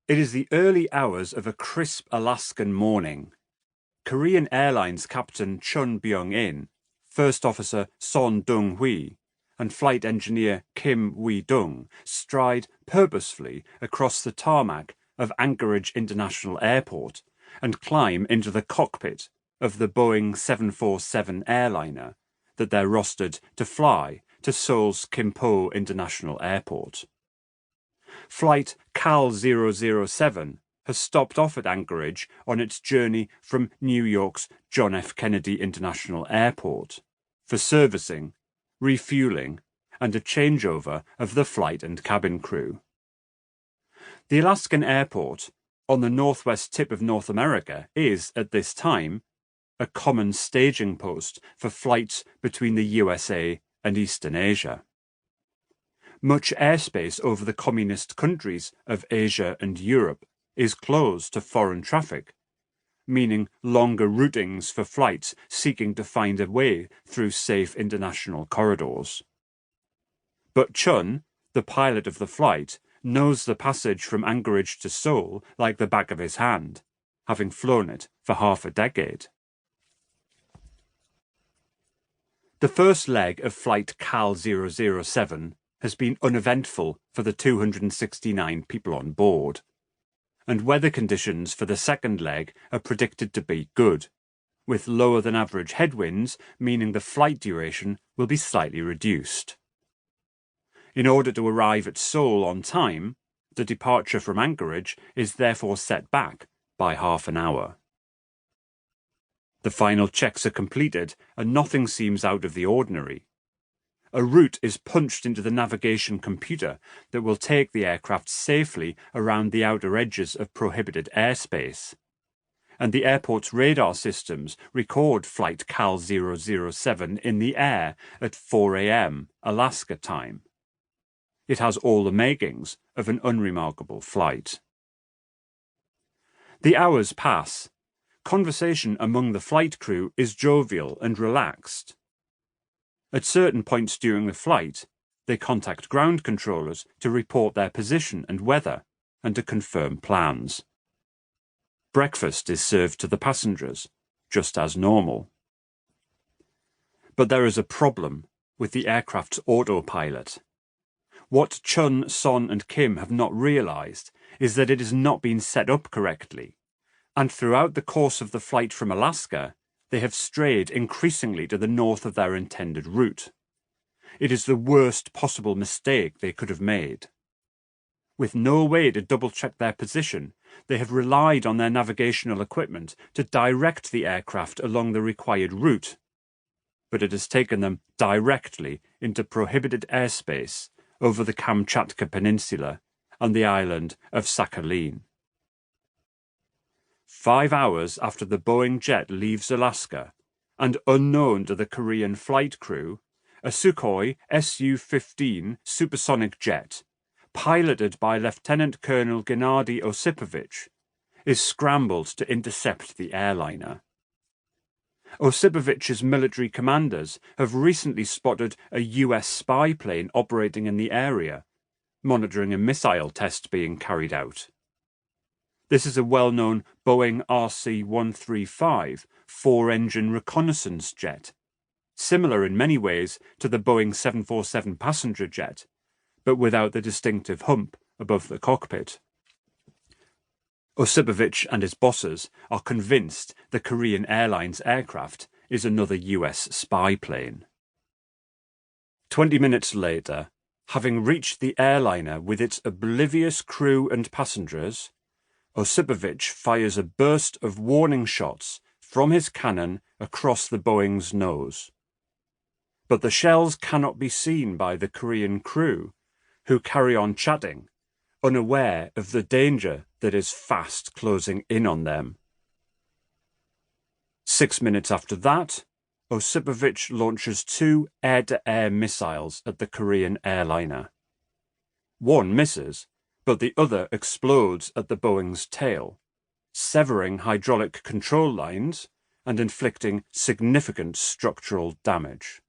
It is the early hours of a crisp Alaskan morning. Korean Airlines Captain Chun Byung-in, First Officer Son Dong-hui, and Flight Engineer Kim Wee-dung stride purposefully across the tarmac of Anchorage International Airport and climb into the cockpit of the Boeing 747 airliner that they're rostered to fly to Seoul's Kimpo International Airport. Flight CAL 007 has stopped off at Anchorage on its journey from New York's John F. Kennedy International Airport for servicing, refueling, and a changeover of the flight and cabin crew. The Alaskan airport, on the northwest tip of North America, is, at this time, a common staging post for flights between the USA and Eastern Asia. Much airspace over the communist countries of Asia and Europe is closed to foreign traffic, meaning longer routings for flights seeking to find a way through safe international corridors. But Chun, the pilot of the flight, knows the passage from Anchorage to Seoul like the back of his hand, having flown it for half a decade. The first leg of Flight CAL 007 has been uneventful for the 269 people on board, and weather conditions for the second leg are predicted to be good, with lower than average headwinds meaning the flight duration will be slightly reduced. In order to arrive at Seoul on time, the departure from Anchorage is therefore set back by half an hour. The final checks are completed and nothing seems out of the ordinary. A route is punched into the navigation computer that will take the aircraft safely around the outer edges of prohibited airspace, and the airport's radar systems record Flight CAL 007 in the air at 4 a.m. Alaska time. It has all the makings of an unremarkable flight. The hours pass. Conversation among the flight crew is jovial and relaxed. At certain points during the flight, they contact ground controllers to report their position and weather and to confirm plans. Breakfast is served to the passengers, just as normal. But there is a problem with the aircraft's autopilot. What Chun, Son and Kim have not realized is that it has not been set up correctly, and throughout the course of the flight from Alaska, they have strayed increasingly to the north of their intended route. It is the worst possible mistake they could have made. With no way to double-check their position, they have relied on their navigational equipment to direct the aircraft along the required route, but it has taken them directly into prohibited airspace over the Kamchatka Peninsula and the island of Sakhalin. 5 hours after the Boeing jet leaves Alaska, and unknown to the Korean flight crew, a Sukhoi Su-15 supersonic jet, piloted by Lieutenant Colonel Gennady Osipovich, is scrambled to intercept the airliner. Osipovich's military commanders have recently spotted a US spy plane operating in the area, monitoring a missile test being carried out. This is a well-known Boeing RC-135 four-engine reconnaissance jet, similar in many ways to the Boeing 747 passenger jet, but without the distinctive hump above the cockpit. Osipovich and his bosses are convinced the Korean Airlines aircraft is another US spy plane. 20 minutes later, having reached the airliner with its oblivious crew and passengers, Osipovich fires a burst of warning shots from his cannon across the Boeing's nose. But the shells cannot be seen by the Korean crew, who carry on chatting, unaware of the danger that is fast closing in on them. 6 minutes after that, Osipovich launches 2 air-to-air missiles at the Korean airliner. One misses, but the other explodes at the Boeing's tail, severing hydraulic control lines and inflicting significant structural damage.